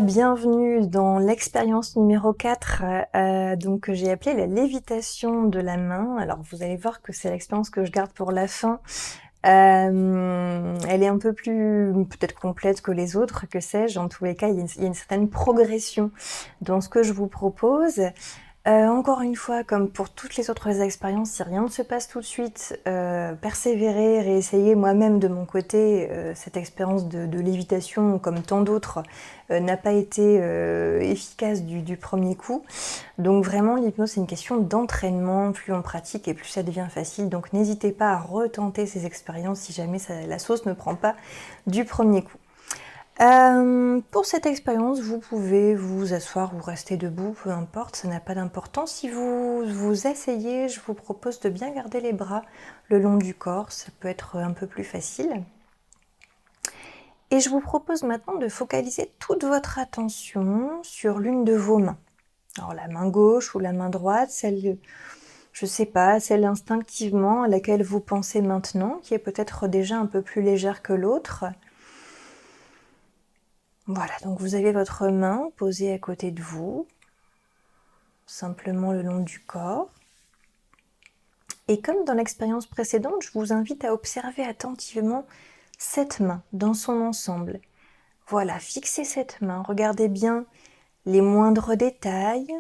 Bienvenue dans l'expérience numéro 4, donc que j'ai appelée la lévitation de la main. Alors vous allez voir que c'est l'expérience que je garde pour la fin. Elle est un peu plus peut-être complète que les autres, que sais-je. En tous les cas, il y a une certaine progression dans ce que je vous propose. Encore une fois, comme pour toutes les autres expériences, si rien ne se passe tout de suite, persévérer, réessayer moi-même de mon côté. Cette expérience de lévitation, comme tant d'autres, n'a pas été efficace du premier coup. Donc vraiment, l'hypnose, c'est une question d'entraînement. Plus on pratique et plus ça devient facile. Donc n'hésitez pas à retenter ces expériences si jamais la sauce ne prend pas du premier coup. Pour cette expérience, vous pouvez vous asseoir ou rester debout, peu importe, ça n'a pas d'importance. Si vous essayez, je vous propose de bien garder les bras le long du corps, ça peut être un peu plus facile. Et je vous propose maintenant de focaliser toute votre attention sur l'une de vos mains. Alors la main gauche ou la main droite, celle, je sais pas, celle instinctivement à laquelle vous pensez maintenant, qui est peut-être déjà un peu plus légère que l'autre. Voilà, donc vous avez votre main posée à côté de vous, simplement le long du corps. Et comme dans l'expérience précédente, je vous invite à observer attentivement cette main dans son ensemble. Voilà, fixez cette main, regardez bien les moindres détails.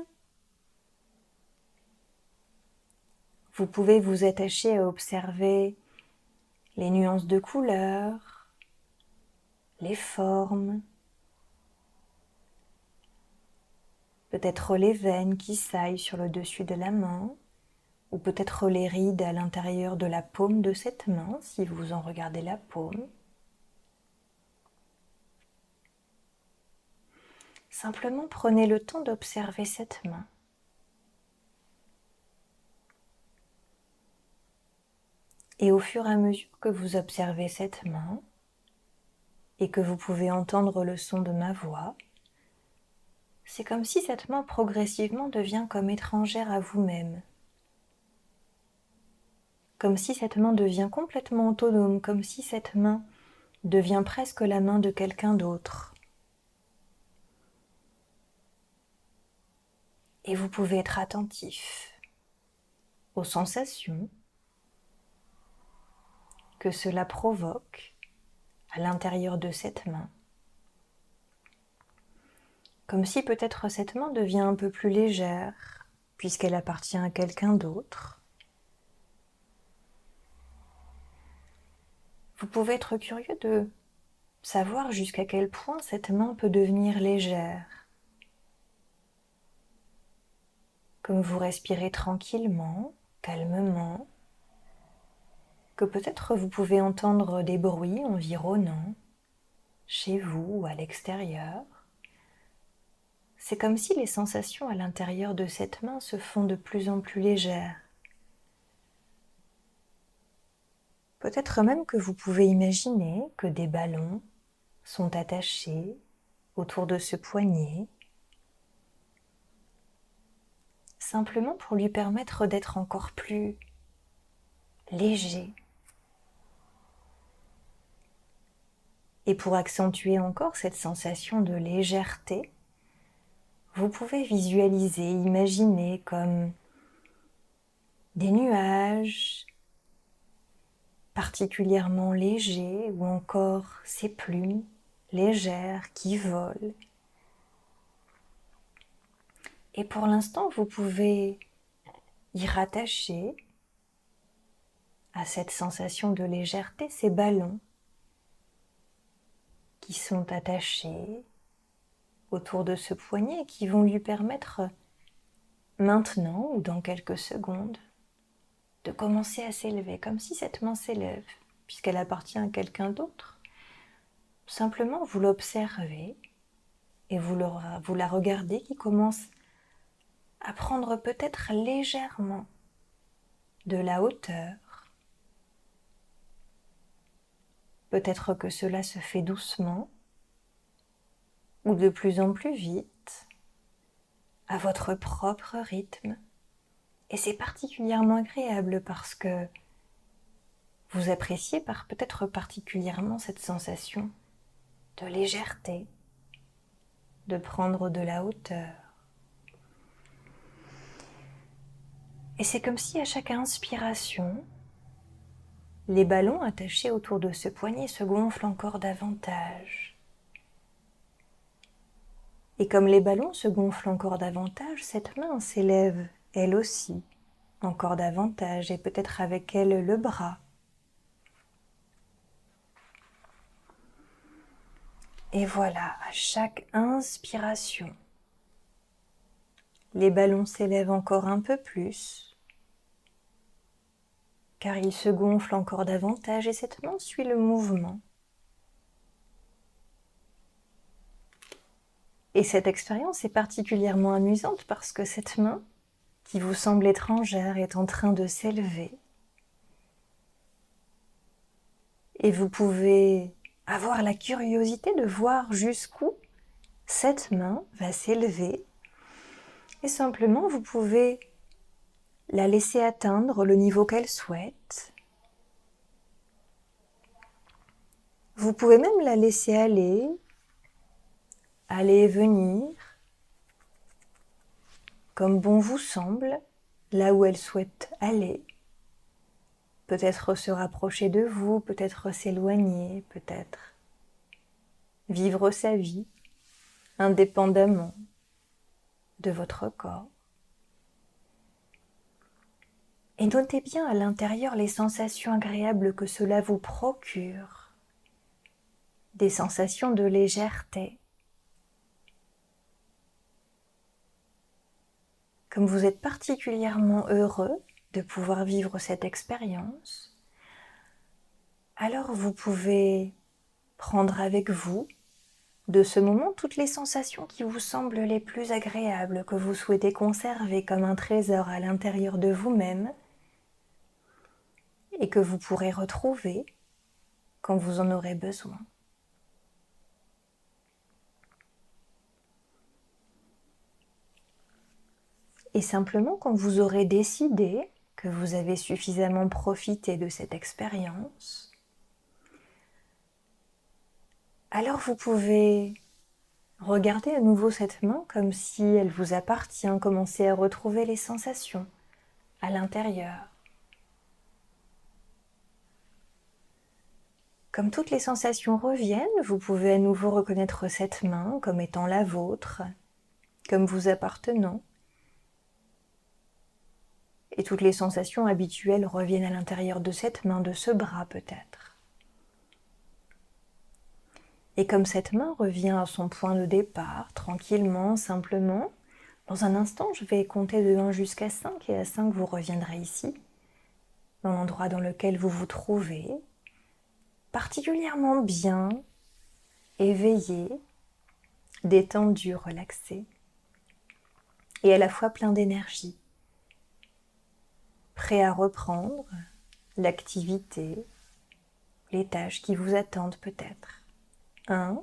Vous pouvez vous attacher à observer les nuances de couleurs, les formes, peut-être les veines qui saillent sur le dessus de la main, ou peut-être les rides à l'intérieur de la paume de cette main, si vous en regardez la paume. Simplement prenez le temps d'observer cette main. Et au fur et à mesure que vous observez cette main, et que vous pouvez entendre le son de ma voix, c'est comme si cette main progressivement devient comme étrangère à vous-même. Comme si cette main devient complètement autonome, comme si cette main devient presque la main de quelqu'un d'autre. Et vous pouvez être attentif aux sensations que cela provoque à l'intérieur de cette main. Comme si peut-être cette main devient un peu plus légère, puisqu'elle appartient à quelqu'un d'autre. Vous pouvez être curieux de savoir jusqu'à quel point cette main peut devenir légère. Comme vous respirez tranquillement, calmement, que peut-être vous pouvez entendre des bruits environnants, chez vous ou à l'extérieur. C'est comme si les sensations à l'intérieur de cette main se font de plus en plus légères. Peut-être même que vous pouvez imaginer que des ballons sont attachés autour de ce poignet, simplement pour lui permettre d'être encore plus léger. Et pour accentuer encore cette sensation de légèreté, vous pouvez visualiser, imaginer comme des nuages particulièrement légers ou encore ces plumes légères qui volent. Et pour l'instant, vous pouvez y rattacher à cette sensation de légèreté ces ballons qui sont attachés autour de ce poignet et qui vont lui permettre maintenant ou dans quelques secondes de commencer à s'élever, comme si cette main s'élève, puisqu'elle appartient à quelqu'un d'autre. Simplement, vous l'observez et vous la regardez qui commence à prendre peut-être légèrement de la hauteur. Peut-être que cela se fait doucement ou de plus en plus vite, à votre propre rythme. Et c'est particulièrement agréable parce que vous appréciez peut-être particulièrement cette sensation de légèreté, de prendre de la hauteur. Et c'est comme si à chaque inspiration, les ballons attachés autour de ce poignet se gonflent encore davantage. Et comme les ballons se gonflent encore davantage, cette main s'élève, elle aussi, encore davantage, et peut-être avec elle le bras. Et voilà, à chaque inspiration, les ballons s'élèvent encore un peu plus, car ils se gonflent encore davantage et cette main suit le mouvement. Et cette expérience est particulièrement amusante parce que cette main, qui vous semble étrangère, est en train de s'élever. Et vous pouvez avoir la curiosité de voir jusqu'où cette main va s'élever. Et simplement, vous pouvez la laisser atteindre le niveau qu'elle souhaite. Vous pouvez même la laisser aller et venir, comme bon vous semble, là où elle souhaite aller. Peut-être se rapprocher de vous, peut-être s'éloigner, peut-être vivre sa vie indépendamment de votre corps. Et notez bien à l'intérieur les sensations agréables que cela vous procure, des sensations de légèreté. Comme vous êtes particulièrement heureux de pouvoir vivre cette expérience, alors vous pouvez prendre avec vous de ce moment toutes les sensations qui vous semblent les plus agréables, que vous souhaitez conserver comme un trésor à l'intérieur de vous-même et que vous pourrez retrouver quand vous en aurez besoin. Et simplement quand vous aurez décidé que vous avez suffisamment profité de cette expérience, alors vous pouvez regarder à nouveau cette main comme si elle vous appartient, commencer à retrouver les sensations à l'intérieur. Comme toutes les sensations reviennent, vous pouvez à nouveau reconnaître cette main comme étant la vôtre, comme vous appartenant. Et toutes les sensations habituelles reviennent à l'intérieur de cette main, de ce bras peut-être. Et comme cette main revient à son point de départ, tranquillement, simplement, dans un instant, je vais compter de 1 jusqu'à 5 et à 5, vous reviendrez ici, dans l'endroit dans lequel vous vous trouvez, particulièrement bien, éveillé, détendu, relaxé, et à la fois plein d'énergie, prêt à reprendre l'activité, les tâches qui vous attendent peut-être. 1,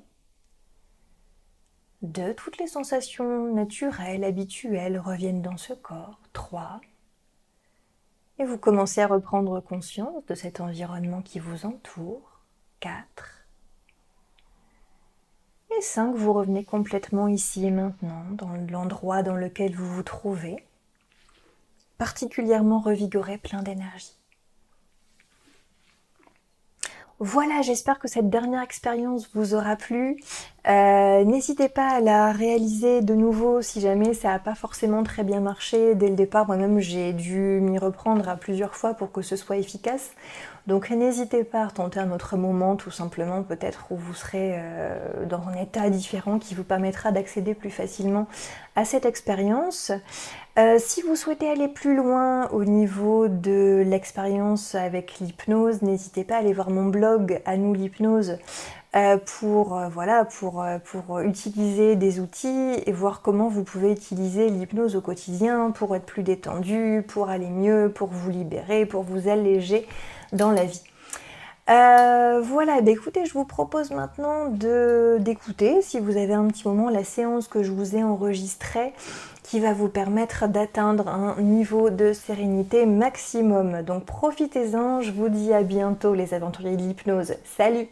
2, toutes les sensations naturelles, habituelles reviennent dans ce corps. 3, et vous commencez à reprendre conscience de cet environnement qui vous entoure. 4, et 5, vous revenez complètement ici et maintenant, dans l'endroit dans lequel vous vous trouvez, particulièrement revigoré, plein d'énergie. Voilà, j'espère que cette dernière expérience vous aura plu. N'hésitez pas à la réaliser de nouveau si jamais ça n'a pas forcément très bien marché dès le départ. Moi-même, j'ai dû m'y reprendre à plusieurs fois pour que ce soit efficace. Donc n'hésitez pas à retenter un autre moment, tout simplement, peut-être où vous serez dans un état différent qui vous permettra d'accéder plus facilement à cette expérience. Si vous souhaitez aller plus loin au niveau de l'expérience avec l'hypnose, n'hésitez pas à aller voir mon blog À nous l'hypnose pour utiliser des outils et voir comment vous pouvez utiliser l'hypnose au quotidien pour être plus détendu, pour aller mieux, pour vous libérer, pour vous alléger dans la vie. Voilà, écoutez, je vous propose maintenant d'écouter, si vous avez un petit moment, la séance que je vous ai enregistrée qui va vous permettre d'atteindre un niveau de sérénité maximum. Donc profitez-en, je vous dis à bientôt les aventuriers de l'hypnose. Salut!